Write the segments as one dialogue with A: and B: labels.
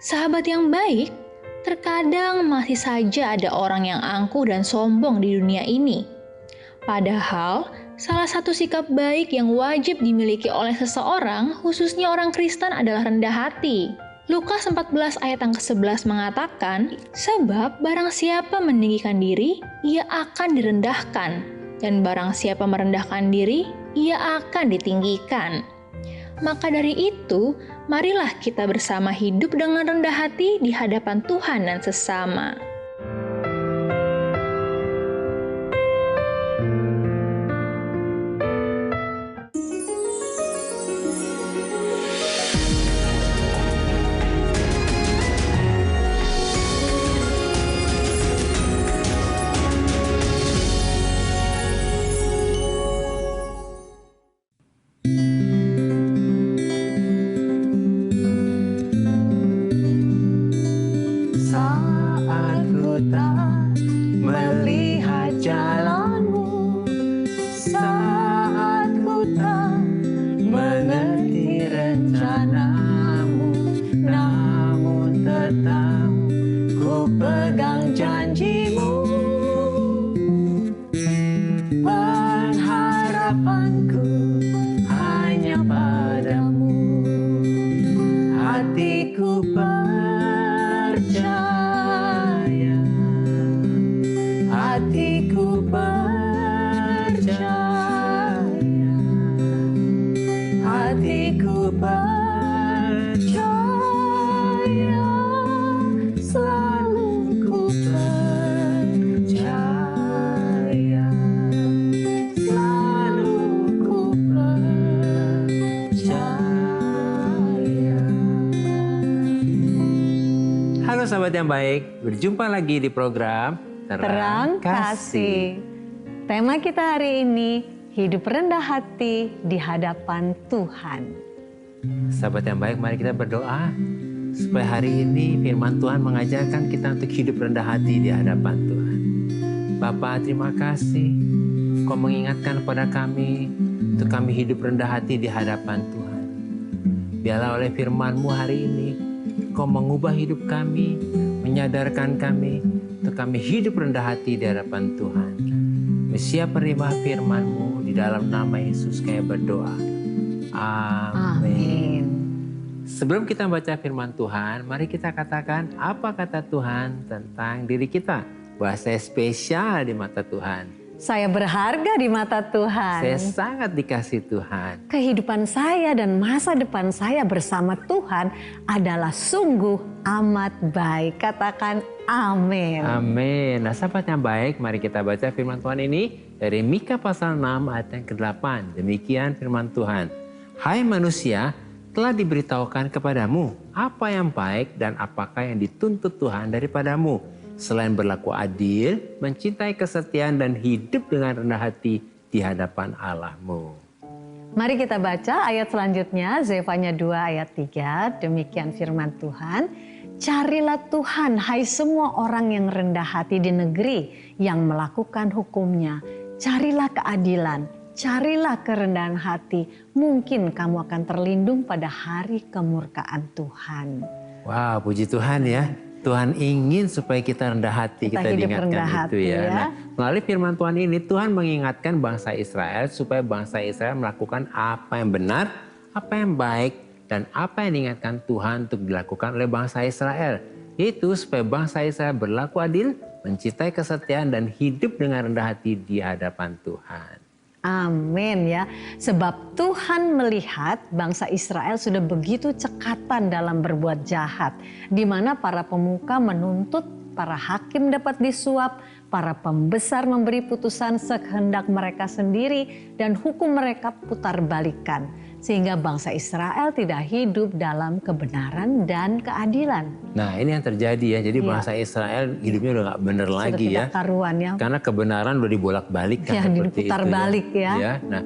A: Sahabat yang baik, terkadang masih saja ada orang yang angkuh dan sombong di dunia ini. Padahal, salah satu sikap baik yang wajib dimiliki oleh seseorang, khususnya orang Kristen, adalah rendah hati. Lukas 14 ayat yang ke-11 mengatakan, "Sebab barang siapa meninggikan diri, ia akan direndahkan, dan barang siapa merendahkan diri, ia akan ditinggikan." Maka dari itu, marilah kita bersama hidup dengan rendah hati di hadapan Tuhan dan sesama.
B: Saat ku tak melihat jalanmu, saat ku tak mengerti rencanamu, namun tetap ku pegang janjimu. Pengharapanku hanya padamu, hatiku percaya, hatiku percaya, hatiku percaya, selalu ku percaya, selalu ku percaya.
C: Halo sahabat yang baik, berjumpa lagi di program
B: Terang Kasih. Tema kita hari ini, hidup rendah hati di hadapan Tuhan.
C: Sahabat yang baik, mari kita berdoa supaya hari ini firman Tuhan mengajarkan kita untuk hidup rendah hati di hadapan Tuhan. Bapa, terima kasih Kau mengingatkan kepada kami untuk kami hidup rendah hati di hadapan Tuhan. Biarlah oleh firman-Mu hari ini Kau mengubah hidup kami, menyadarkan kami untuk kami hidup rendah hati di hadapan Tuhan. Mesia penerima firman-Mu, di dalam nama Yesus kami berdoa. Amin. Sebelum kita baca firman Tuhan, mari kita katakan apa kata Tuhan tentang diri kita. Bahasa spesial di mata Tuhan.
B: Saya berharga di mata Tuhan.
C: Saya sangat dikasih Tuhan.
B: Kehidupan saya dan masa depan saya bersama Tuhan adalah sungguh amat baik. Katakan amin.
C: Amin. Nah sahabat yang baik, mari kita baca firman Tuhan ini dari Mika pasal 6 ayat yang ke-8. Demikian firman Tuhan. Hai manusia, telah diberitahukan kepadamu apa yang baik dan apakah yang dituntut Tuhan daripadamu. Selain berlaku adil, mencintai kesetiaan dan hidup dengan rendah hati di hadapan Allah-Mu.
B: Mari kita baca ayat selanjutnya, Zefanya 2 ayat 3. Demikian firman Tuhan. Carilah Tuhan, hai semua orang yang rendah hati di negeri yang melakukan hukum-Nya. Carilah keadilan, carilah kerendahan hati. Mungkin kamu akan terlindung pada hari kemurkaan Tuhan.
C: Wow, puji Tuhan ya. Tuhan ingin supaya kita rendah hati, kita diingatkan itu ya. Nah, melalui firman Tuhan ini, Tuhan mengingatkan bangsa Israel supaya bangsa Israel melakukan apa yang benar, apa yang baik, dan apa yang diingatkan Tuhan untuk dilakukan oleh bangsa Israel. Yaitu supaya bangsa Israel berlaku adil, mencintai kesetiaan, dan hidup dengan rendah hati di hadapan Tuhan.
B: Amin ya. Sebab Tuhan melihat bangsa Israel sudah begitu cekatan dalam berbuat jahat. Di mana para pemuka menuntut, para hakim dapat disuap, para pembesar memberi putusan sekehendak mereka sendiri, dan hukum mereka putar balikan. Sehingga bangsa Israel tidak hidup dalam kebenaran dan keadilan.
C: Nah ini yang terjadi ya, jadi bangsa Israel hidupnya udah gak benar lagi ya.
B: Karuan ya.
C: Karena kebenaran udah dibolak-balik kan seperti
B: diputar
C: itu
B: balik ya.
C: Nah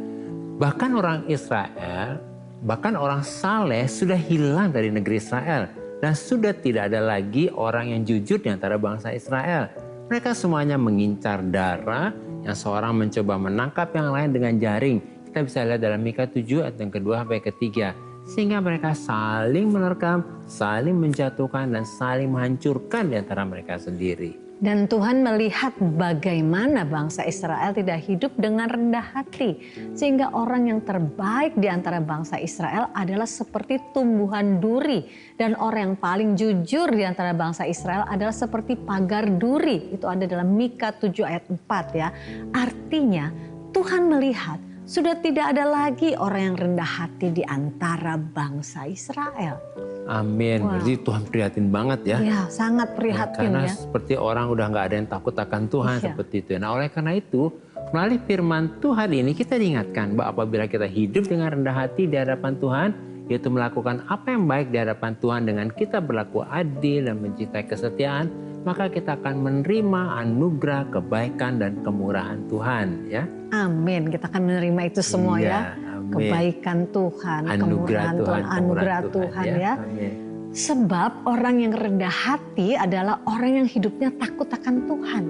C: bahkan orang Israel, bahkan orang saleh sudah hilang dari negeri Israel. Dan sudah tidak ada lagi orang yang jujur di antara bangsa Israel. Mereka semuanya mengincar darah, yang seorang mencoba menangkap yang lain dengan jaring. Kita bisa lihat dalam Mika 7 ayat yang kedua sampai ketiga. sehingga mereka saling menerkam, saling menjatuhkan, dan saling menghancurkan di antara mereka sendiri.
B: Dan Tuhan melihat bagaimana bangsa Israel tidak hidup dengan rendah hati. Sehingga orang yang terbaik di antara bangsa Israel adalah seperti tumbuhan duri. Dan orang yang paling jujur di antara bangsa Israel adalah seperti pagar duri. Itu ada dalam Mika 7 ayat 4 ya. Artinya Tuhan melihat sudah tidak ada lagi orang yang rendah hati di antara bangsa Israel.
C: Amin.
B: Wow.
C: Berarti Tuhan prihatin banget ya.
B: Ya, sangat prihatin
C: karena
B: ya.
C: seperti orang udah nggak ada yang takut akan Tuhan seperti itu. Nah, oleh karena itu, melalui firman Tuhan ini kita diingatkan bahwa apabila kita hidup dengan rendah hati di hadapan Tuhan, yaitu melakukan apa yang baik di hadapan Tuhan dengan kita berlaku adil dan mencintai kesetiaan, maka kita akan menerima anugerah, kebaikan, dan kemurahan Tuhan ya.
B: Amin. Kita akan menerima itu semua ya.
C: Amin.
B: Kebaikan Tuhan, kemurahan Tuhan, anugerah Tuhan ya.
C: Amin.
B: Sebab orang yang rendah hati adalah orang yang hidupnya takut akan Tuhan.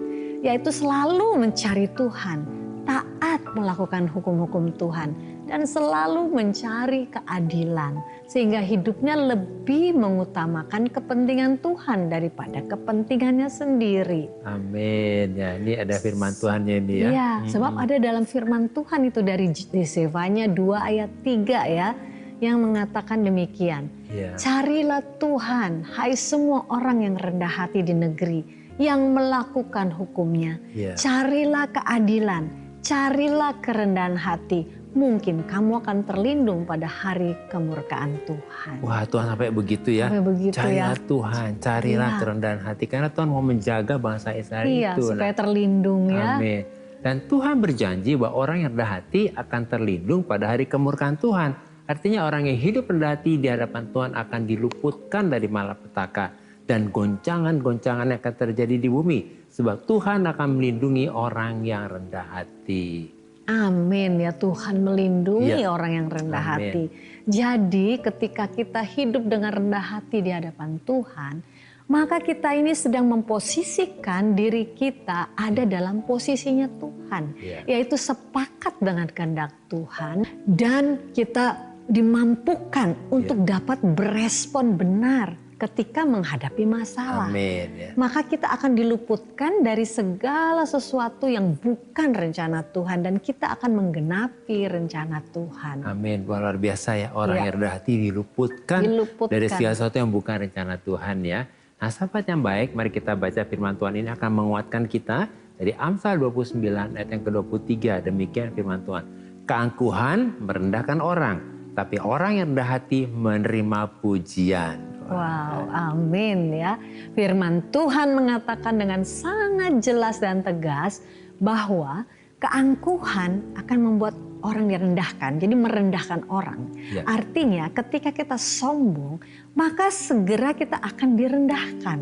B: Yaitu selalu mencari Tuhan, taat melakukan hukum-hukum Tuhan. Dan selalu mencari keadilan. Sehingga hidupnya lebih mengutamakan kepentingan Tuhan daripada kepentingannya sendiri.
C: Amin. Ya, ini ada firman Tuhannya ini ya.
B: Iya, sebab ada dalam firman Tuhan itu dari Zefanya 2 ayat 3 ya. Yang mengatakan demikian.
C: Ya.
B: Carilah Tuhan, hai semua orang yang rendah hati di negeri. Yang melakukan hukumnya.
C: Ya.
B: Carilah keadilan, carilah kerendahan hati. Mungkin kamu akan terlindung pada hari kemurkaan Tuhan.
C: Wah, Tuhan sampai begitu ya.
B: Sampai begitu
C: carilah
B: ya.
C: Tuhan, carilah
B: Iya.
C: kerendahan hati. Karena Tuhan mau menjaga bangsa Israel
B: Iya,
C: itu.
B: supaya terlindung ya.
C: Amin. Dan Tuhan berjanji bahwa orang yang rendah hati akan terlindung pada hari kemurkaan Tuhan. Artinya orang yang hidup rendah hati di hadapan Tuhan akan diluputkan dari malapetaka. Dan goncangan-goncangan yang akan terjadi di bumi. Sebab Tuhan akan melindungi orang yang rendah hati.
B: Amin ya, Tuhan melindungi orang yang rendah hati. Jadi ketika kita hidup dengan rendah hati di hadapan Tuhan, maka kita ini sedang memposisikan diri kita ada dalam posisinya Tuhan. Yaitu sepakat dengan kehendak Tuhan dan kita dimampukan untuk dapat berespon benar ketika menghadapi masalah.
C: Amin, ya.
B: Maka kita akan diluputkan dari segala sesuatu yang bukan rencana Tuhan dan kita akan menggenapi rencana Tuhan.
C: Amin. Luar biasa ya, orang yang rendah hati diluputkan dari segala sesuatu yang bukan rencana Tuhan ya. Nah, sahabat yang baik, mari kita baca firman Tuhan ini akan menguatkan kita dari Amsal 29 ayat yang ke-23. Demikian firman Tuhan. Keangkuhan merendahkan orang, tapi orang yang rendah hati menerima pujian.
B: Wow, amin ya. Firman Tuhan mengatakan dengan sangat jelas dan tegas bahwa keangkuhan akan membuat orang direndahkan, jadi merendahkan orang. Artinya ketika kita sombong, maka segera kita akan direndahkan.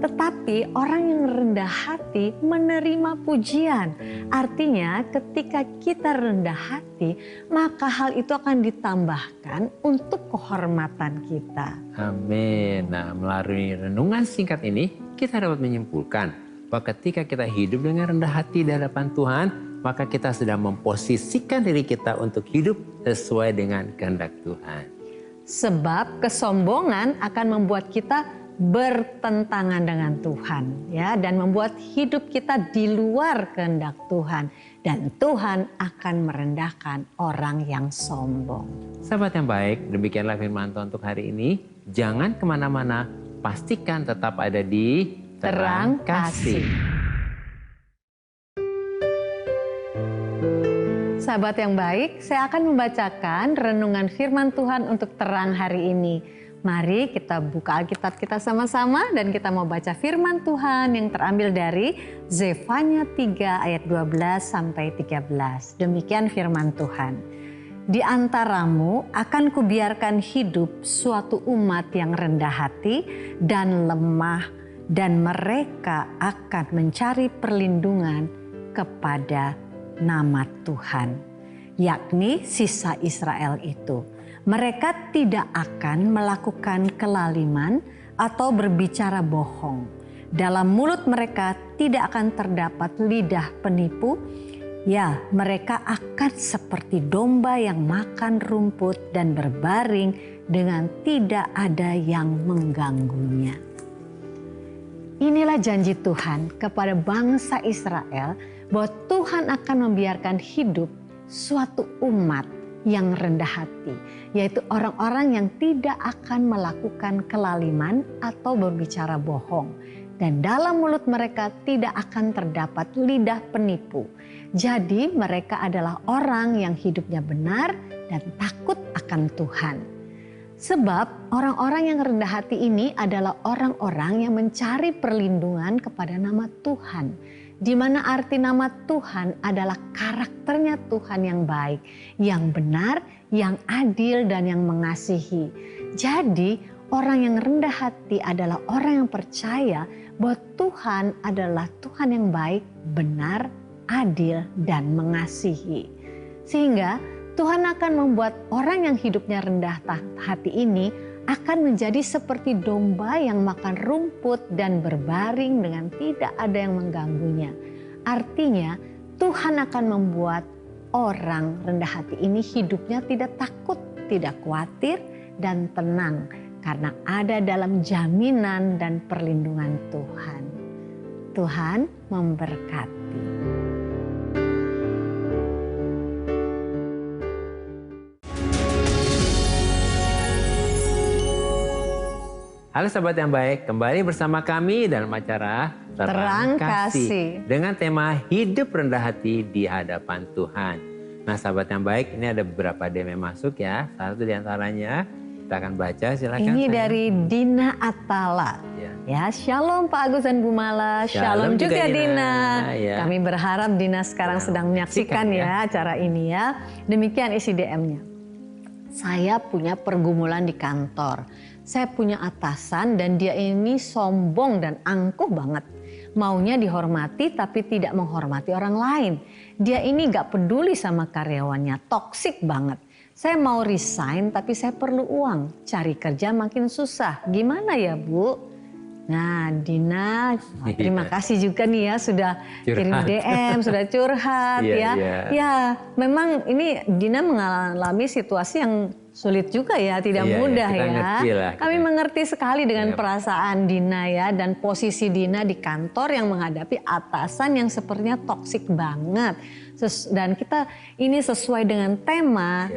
B: Tetapi orang yang rendah hati menerima pujian. Artinya ketika kita rendah hati, maka hal itu akan ditambahkan untuk kehormatan kita.
C: Amin. Nah, melalui renungan singkat ini, kita dapat menyimpulkan bahwa ketika kita hidup dengan rendah hati di hadapan Tuhan, maka kita sedang memposisikan diri kita untuk hidup sesuai dengan kehendak Tuhan.
B: Sebab kesombongan akan membuat kita bertentangan dengan Tuhan, ya, dan membuat hidup kita di luar kehendak Tuhan, dan Tuhan akan merendahkan orang yang sombong.
C: Sahabat yang baik, demikianlah firman Tuhan untuk hari ini. Jangan kemana-mana, pastikan tetap ada di Terang Kasih.
B: Sahabat yang baik, saya akan membacakan renungan firman Tuhan untuk terang hari ini. Mari kita buka Alkitab kita sama-sama dan kita mau baca firman Tuhan yang terambil dari Zefanya 3 ayat 12 sampai 13. Demikian firman Tuhan. Di antaramu akan kubiarkan hidup suatu umat yang rendah hati dan lemah, dan mereka akan mencari perlindungan kepada nama Tuhan, yakni sisa Israel itu. Mereka tidak akan melakukan kelaliman atau berbicara bohong. Dalam mulut mereka tidak akan terdapat lidah penipu, Ya, mereka akan seperti domba yang makan rumput dan berbaring dengan tidak ada yang mengganggunya. Inilah janji Tuhan kepada bangsa Israel bahwa Tuhan akan membiarkan hidup suatu umat yang rendah hati, yaitu orang-orang yang tidak akan melakukan kelaliman atau berbicara bohong. Dan dalam mulut mereka tidak akan terdapat lidah penipu. Jadi mereka adalah orang yang hidupnya benar dan takut akan Tuhan. Sebab orang-orang yang rendah hati ini adalah orang-orang yang mencari perlindungan kepada nama Tuhan. Di mana arti nama Tuhan adalah karakternya Tuhan yang baik, yang benar, yang adil dan yang mengasihi. Jadi orang yang rendah hati adalah orang yang percaya bahwa Tuhan adalah Tuhan yang baik, benar, adil, dan mengasihi. Sehingga Tuhan akan membuat orang yang hidupnya rendah hati ini akan menjadi seperti domba yang makan rumput dan berbaring dengan tidak ada yang mengganggunya. Artinya Tuhan akan membuat orang rendah hati ini hidupnya tidak takut, tidak khawatir, dan tenang. Karena ada dalam jaminan dan perlindungan Tuhan. Tuhan memberkati.
C: Halo sahabat yang baik, kembali bersama kami dalam acara
B: Terang Kasih
C: dengan tema hidup rendah hati di hadapan Tuhan. Nah sahabat yang baik, ini ada beberapa DM yang masuk ya. Salah satu di antaranya kita akan baca, silakan.
B: Ini dari Dina Atala. Ya, shalom Pak Agus dan Bu Mala. Shalom juga Dina.
C: Ya.
B: Kami berharap Dina sekarang sedang menyaksikan ya acara ini ya. Demikian isi DM-nya. Saya punya pergumulan di kantor. Saya punya atasan dan dia ini sombong dan angkuh banget. Maunya dihormati tapi tidak menghormati orang lain. Dia ini gak peduli sama karyawannya, toksik banget. Saya mau resign tapi saya perlu uang. Cari kerja makin susah. Gimana ya Bu? Nah Dina, terima kasih juga nih ya sudah kirim DM, sudah curhat ya. Ya memang ini Dina mengalami situasi yang sulit juga ya, tidak mudah ya. Kami mengerti sekali dengan perasaan Dina ya dan posisi Dina di kantor yang menghadapi atasan yang sepertinya toksik banget. Dan kita ini sesuai dengan tema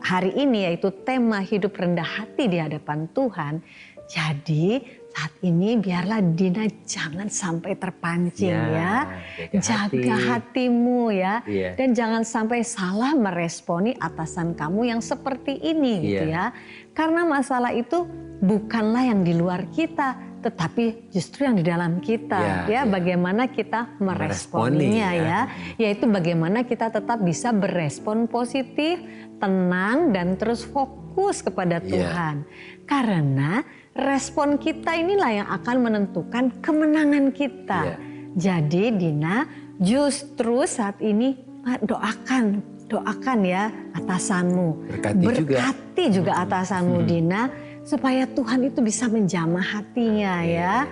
B: hari ini yaitu tema hidup rendah hati di hadapan Tuhan. Jadi saat ini biarlah Dina jangan sampai terpancing ya. Jaga hatimu ya. Dan jangan sampai salah meresponi atasan kamu yang seperti ini gitu ya. Karena masalah itu bukanlah yang di luar kita, tetapi justru yang di dalam kita bagaimana kita meresponinya ya. Yaitu bagaimana kita tetap bisa berespon positif, tenang dan terus fokus kepada Tuhan. Karena respon kita inilah yang akan menentukan kemenangan kita. Jadi Dina justru saat ini doakan ya atasanmu. Berkati juga atasanmu Dina. Supaya Tuhan itu bisa menjamah hatinya ya.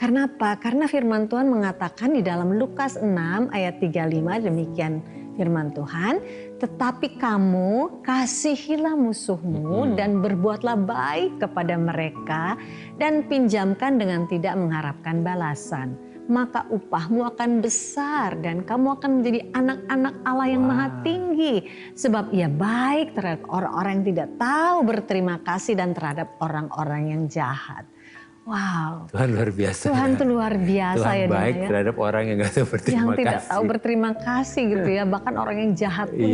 B: Karena apa? Karena firman Tuhan mengatakan di dalam Lukas 6 ayat 35 demikian firman Tuhan. Tetapi kamu kasihilah musuhmu dan berbuatlah baik kepada mereka dan pinjamkan dengan tidak mengharapkan balasan. Maka upahmu akan besar dan kamu akan menjadi anak-anak Allah yang maha tinggi. Sebab ia baik terhadap orang-orang yang tidak tahu berterima kasih dan terhadap orang-orang yang jahat. Wow.
C: Tuhan luar biasa.
B: Tuhan itu luar biasa
C: Tuhan
B: ya.
C: baik terhadap orang yang gak tahu berterima kasih.
B: Yang tidak tahu berterima kasih gitu ya. Bahkan orang yang jahat pun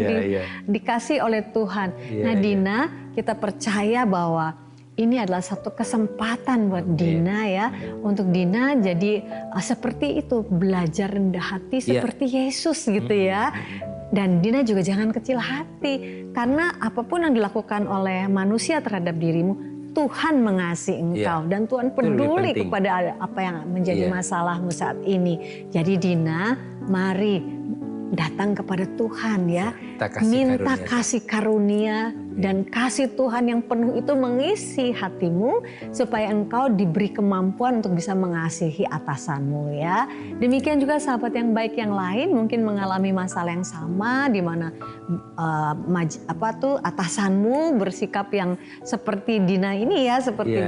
B: dikasih oleh Tuhan. Nah Dina kita percaya bahwa ini adalah satu kesempatan buat Dina ya. Untuk Dina jadi seperti itu. Belajar rendah hati seperti Yesus gitu ya. Dan Dina juga jangan kecil hati. Karena apapun yang dilakukan oleh manusia terhadap dirimu, Tuhan mengasihi engkau dan Tuhan peduli kepada apa yang menjadi masalahmu saat ini. Jadi Dina, mari datang kepada Tuhan ya.
C: Minta kasih
B: Minta
C: karunia.
B: kasih karunia dan kasih Tuhan yang penuh itu mengisi hatimu supaya engkau diberi kemampuan untuk bisa mengasihi atasanmu ya. Demikian juga sahabat yang baik yang lain mungkin mengalami masalah yang sama di mana atasanmu bersikap yang seperti Dina ini ya, seperti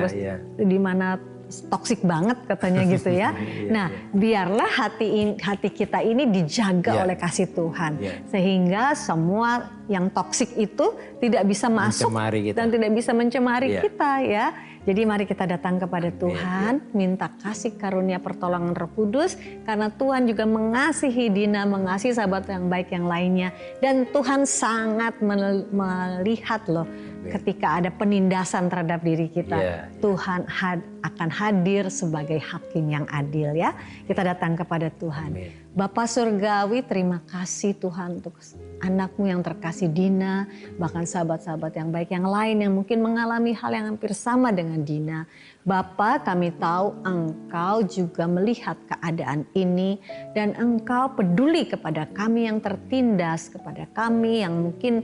B: di mana toksik banget katanya gitu ya. Nah, biarlah hati kita ini dijaga oleh kasih Tuhan sehingga semua yang toksik itu tidak bisa masuk dan tidak bisa mencemari kita ya. Jadi mari kita datang kepada Tuhan, minta kasih karunia pertolongan Roh Kudus karena Tuhan juga mengasihi Dina, mengasihi sahabat yang baik yang lainnya, dan Tuhan sangat melihat loh ketika ada penindasan terhadap diri kita. Tuhan akan hadir sebagai hakim yang adil ya. Kita datang kepada Tuhan. Bapa Surgawi, terima kasih Tuhan untuk anakmu yang terkasih Dina, bahkan sahabat-sahabat yang baik yang lain yang mungkin mengalami hal yang hampir sama dengan Dina. Bapa, kami tahu Engkau juga melihat keadaan ini dan Engkau peduli kepada kami yang tertindas, kepada kami yang mungkin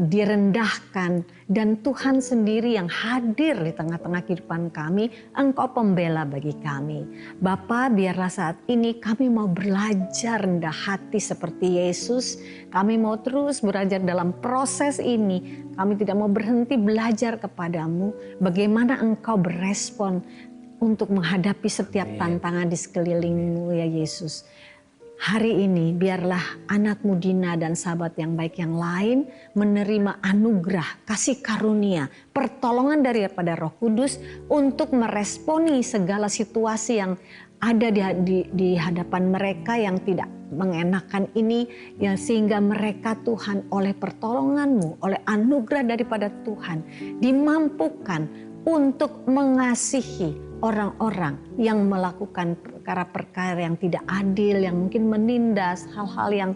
B: direndahkan, dan Tuhan sendiri yang hadir di tengah-tengah kehidupan kami. Engkau pembela bagi kami. Bapa, biarlah saat ini kami mau belajar rendah hati seperti Yesus. Kami mau terus belajar dalam proses ini. Kami tidak mau berhenti belajar kepadamu bagaimana Engkau berespon untuk menghadapi setiap tantangan di sekelilingmu ya Yesus. Hari ini biarlah anakmu Dina dan sahabat yang baik yang lain menerima anugerah, kasih karunia, pertolongan daripada Roh Kudus untuk meresponi segala situasi yang ada di hadapan mereka yang tidak mengenakan ini, ya, sehingga mereka Tuhan oleh pertolonganmu, oleh anugerah daripada Tuhan dimampukan untuk mengasihi orang-orang yang melakukan perkara-perkara yang tidak adil, yang mungkin menindas hal-hal yang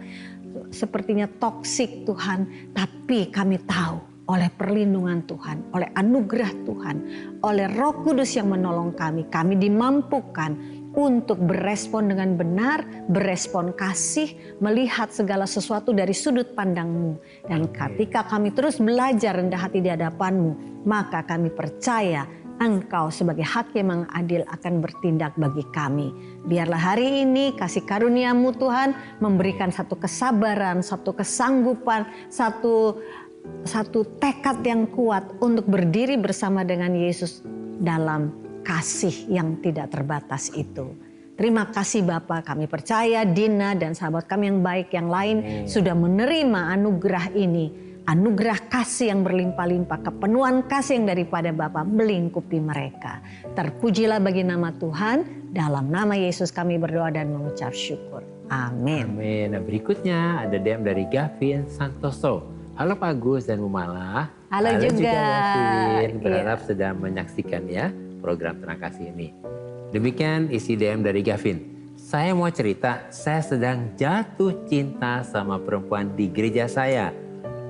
B: sepertinya toksik Tuhan. Tapi kami tahu oleh perlindungan Tuhan, oleh anugerah Tuhan, oleh Roh Kudus yang menolong kami dimampukan untuk berespon dengan benar, berespon kasih, melihat segala sesuatu dari sudut pandangmu. Dan ketika kami terus belajar rendah hati di hadapanmu, maka kami percaya Engkau sebagai hakim yang adil akan bertindak bagi kami. Biarlah hari ini kasih karuniamu Tuhan memberikan satu kesabaran, satu kesanggupan, satu tekad yang kuat untuk berdiri bersama dengan Yesus dalam kasih yang tidak terbatas itu. Terima kasih Bapa, kami percaya Dina dan sahabat kami yang baik yang lain sudah menerima anugerah ini. Anugerah kasih yang berlimpah-limpah, kepenuhan kasih yang daripada Bapa melingkupi mereka. Terpujilah bagi nama Tuhan, dalam nama Yesus kami berdoa dan mengucap syukur. Amin.
C: Amin. Nah, berikutnya ada DM dari Gavin Santoso. Halo Pak Agus dan Bu Mala.
B: Halo juga
C: Gavin. Berharap sedang menyaksikan ya program Tenang Kasih ini. Demikian isi DM dari Gavin. Saya mau cerita, saya sedang jatuh cinta sama perempuan di gereja saya.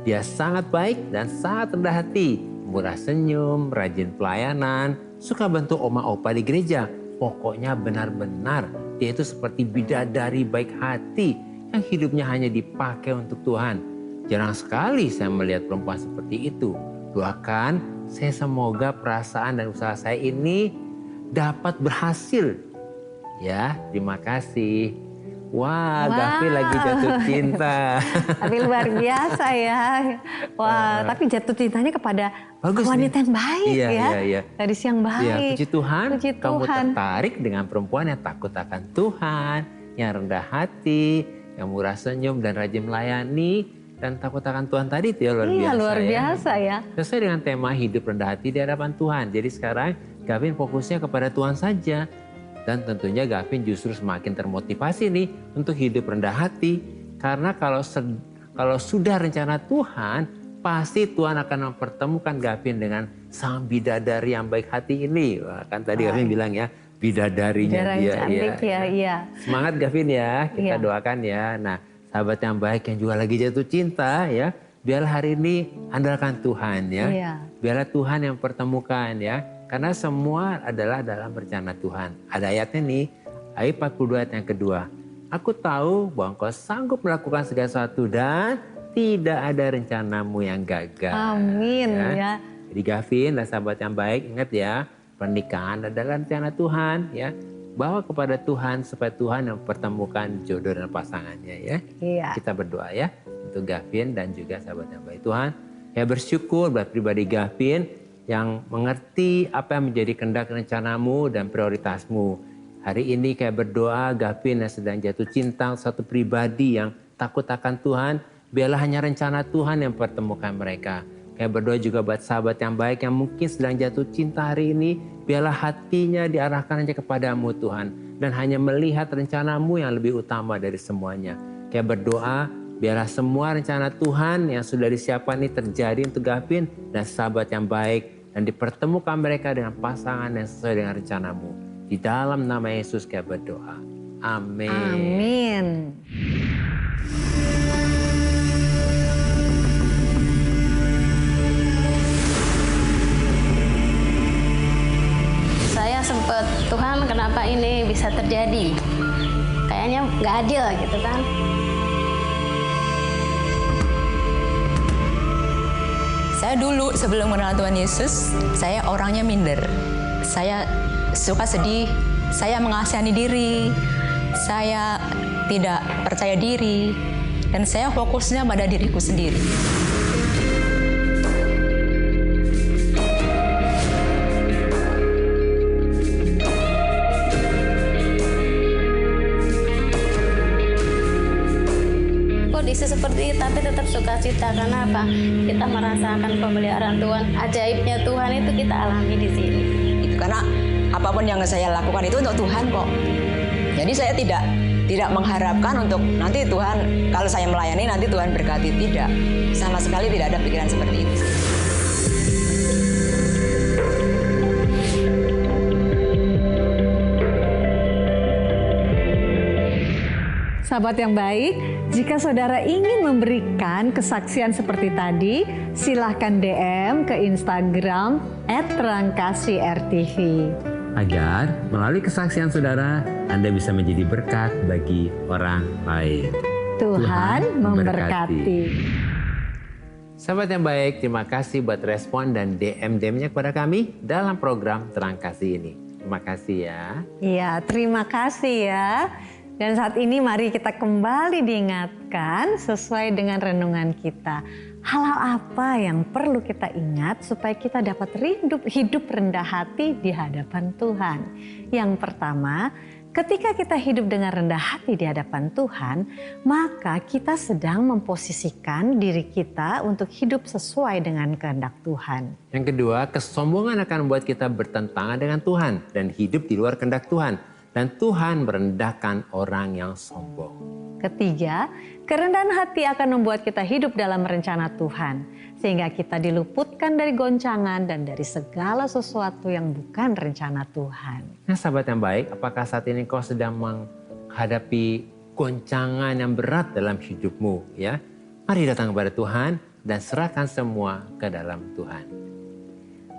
C: Dia sangat baik dan sangat rendah hati, murah senyum, rajin pelayanan, suka bantu oma opa di gereja. Pokoknya benar-benar dia itu seperti bidadari baik hati yang hidupnya hanya dipakai untuk Tuhan. Jarang sekali saya melihat perempuan seperti itu. Doakan saya semoga perasaan dan usaha saya ini dapat berhasil. Ya, terima kasih. Wah, Gavin lagi jatuh cinta.
B: Tapi luar biasa ya. Wah, tapi jatuh cintanya kepada wanita yang baik ya. Gadis yang baik.
C: Ya, puji Tuhan,
B: puji
C: kamu
B: Tuhan.
C: tertarik dengan perempuan yang takut akan Tuhan, yang rendah hati, yang murah senyum dan rajin melayani, dan takut akan Tuhan tadi itu ya luar biasa. Iya,
B: luar biasa ya.
C: Sesuai dengan tema hidup rendah hati di hadapan Tuhan. Jadi sekarang Gavin fokusnya kepada Tuhan saja. Dan tentunya Gavin justru semakin termotivasi nih untuk hidup rendah hati. Karena kalau sudah rencana Tuhan, pasti Tuhan akan mempertemukan Gavin dengan sang bidadari yang baik hati ini. Wah, kan tadi Gavin bilang ya, bidadarinya dia.
B: Cantik ya.
C: Semangat Gavin ya, kita doakan ya. Nah, sahabat yang baik yang juga lagi jatuh cinta ya, biarlah hari ini andalkan Tuhan ya. Biarlah Tuhan yang mempertemukan ya. Karena semua adalah dalam rencana Tuhan. Ada ayatnya nih, ayat 42 ayat yang kedua. Aku tahu bahwa Engkau sanggup melakukan segala sesuatu dan tidak ada rencanamu yang gagal.
B: Amin ya.
C: Jadi Gavin dan sahabat yang baik, ingat ya, pernikahan adalah rencana Tuhan ya. Bawa kepada Tuhan supaya Tuhan yang mempertemukan jodoh dan pasangannya ya.
B: Iya.
C: Kita berdoa ya untuk Gavin dan juga sahabat yang baik. Tuhan, ya bersyukur buat pribadi Gavin yang mengerti apa yang menjadi kehendak rencanamu dan prioritasmu. Hari ini kayak berdoa Gavin yang sedang jatuh cinta satu pribadi yang takut akan Tuhan. Biarlah hanya rencana Tuhan yang mempertemukan mereka. Kayak berdoa juga buat sahabat yang baik yang mungkin sedang jatuh cinta hari ini. Biarlah hatinya diarahkan hanya kepadamu Tuhan. Dan hanya melihat rencanamu yang lebih utama dari semuanya. Kayak berdoa biarlah semua rencana Tuhan yang sudah disiapkan ini terjadi untuk Gavin dan sahabat yang baik. Dan dipertemukan mereka dengan pasangan yang sesuai dengan rencanamu. Di dalam nama Yesus kayak berdoa. Amin.
B: Amin.
D: Saya sempat, Tuhan kenapa ini bisa terjadi? Kayaknya nggak adil gitu kan.
E: Saya dulu sebelum mengenal Tuhan Yesus, saya orangnya minder. Saya suka sedih, saya mengasihani diri, saya tidak percaya diri, dan saya fokusnya pada diriku sendiri.
D: Kondisi seperti itu tapi tetap sukacita karena apa? Kita merasakan pemeliharaan Tuhan, ajaibnya Tuhan itu kita alami di sini.
E: Itu karena apapun yang saya lakukan itu untuk Tuhan kok. Jadi saya tidak mengharapkan untuk nanti Tuhan, kalau saya melayani nanti Tuhan berkati. Tidak, sama sekali tidak ada pikiran seperti itu.
B: Sahabat yang baik, jika saudara ingin memberikan kesaksian seperti tadi, silahkan DM ke Instagram @terangkasih_RTV.
C: Agar melalui kesaksian saudara, Anda bisa menjadi berkat bagi orang lain.
B: Tuhan memberkati.
C: Sahabat yang baik, terima kasih buat respon dan DM-DM-nya kepada kami dalam program Terang Kasih ini. Terima kasih ya.
B: Iya, terima kasih ya. Dan saat ini mari kita kembali diingatkan sesuai dengan renungan kita. Hal-hal apa yang perlu kita ingat supaya kita dapat hidup rendah hati di hadapan Tuhan. Yang pertama, ketika kita hidup dengan rendah hati di hadapan Tuhan, maka kita sedang memposisikan diri kita untuk hidup sesuai dengan kehendak Tuhan.
C: Yang kedua, kesombongan akan membuat kita bertentangan dengan Tuhan dan hidup di luar kehendak Tuhan. Dan Tuhan merendahkan orang yang sombong.
B: Ketiga, kerendahan hati akan membuat kita hidup dalam rencana Tuhan. Sehingga kita diluputkan dari goncangan dan dari segala sesuatu yang bukan rencana Tuhan.
C: Nah sahabat yang baik, apakah saat ini kau sedang menghadapi goncangan yang berat dalam hidupmu? Ya, mari datang kepada Tuhan dan serahkan semua ke dalam Tuhan.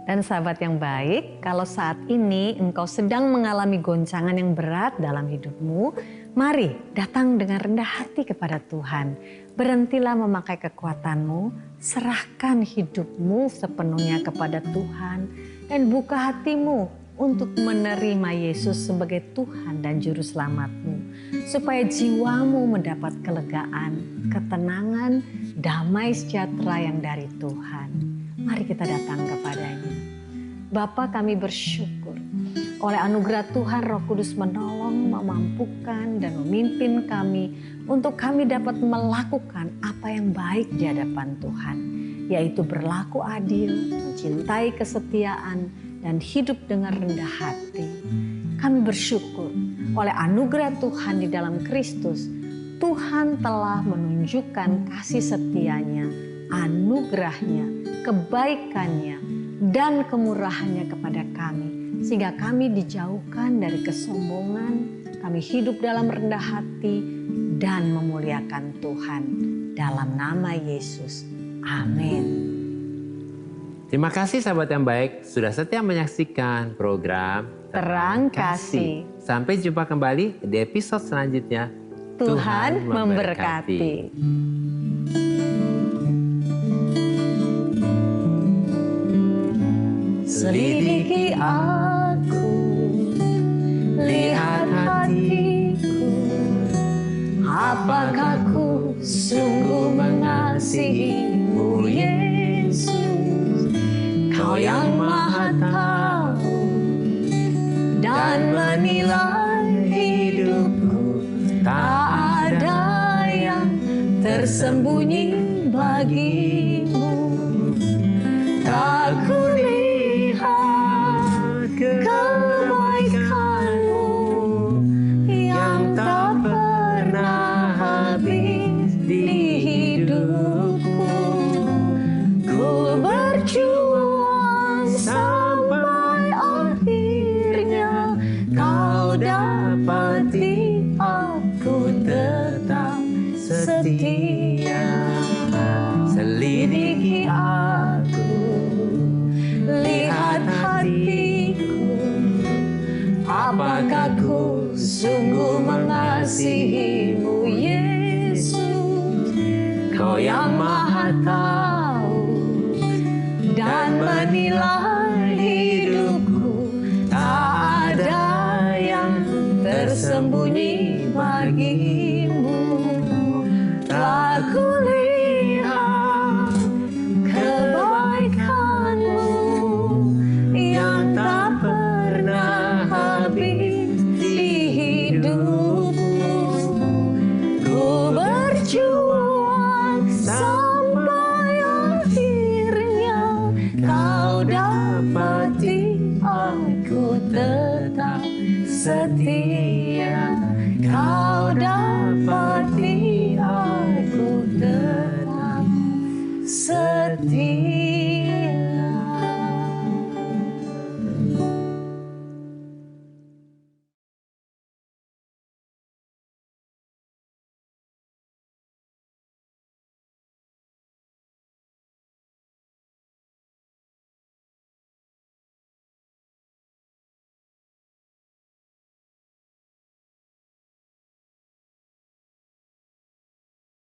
B: Dan sahabat yang baik, kalau saat ini engkau sedang mengalami goncangan yang berat dalam hidupmu, mari datang dengan rendah hati kepada Tuhan. Berhentilah memakai kekuatanmu, serahkan hidupmu sepenuhnya kepada Tuhan, dan buka hatimu untuk menerima Yesus sebagai Tuhan dan Juru Selamatmu. Supaya jiwamu mendapat kelegaan, ketenangan, damai sejahtera yang dari Tuhan. Mari kita datang kepadanya. Bapa, kami bersyukur oleh anugerah Tuhan Roh Kudus menolong, memampukan dan memimpin kami untuk kami dapat melakukan apa yang baik di hadapan Tuhan, yaitu berlaku adil, mencintai kesetiaan, dan hidup dengan rendah hati. Kami bersyukur oleh anugerah Tuhan di dalam Kristus, Tuhan telah menunjukkan kasih setianya, anugerahnya, kebaikannya, dan kemurahannya kepada kami. Sehingga kami dijauhkan dari kesombongan, kami hidup dalam rendah hati, dan memuliakan Tuhan. Dalam nama Yesus, amin.
C: Terima kasih sahabat yang baik, sudah setia menyaksikan program
B: Terang Kasih.
C: Sampai jumpa kembali di episode selanjutnya.
B: Tuhan memberkati. Selidiki aku, lihat hatiku, apakah ku sungguh mengasihi-Mu Yesus, Kau yang Maha Tahu dan menilai hidupku, tak ada yang tersembunyi bagimu. Tak kulihat kebaikan-Mu yang tak pernah habis di hidupku. Ku berjuang sampai akhirnya Kau dapati aku tetap setia. Selidiki aku, lihat hatiku, apakah ku sungguh mengasihi-Mu Yesus, Kau yang Maha Tahu dan menilai hidupku, tak ada yang tersembunyi bagi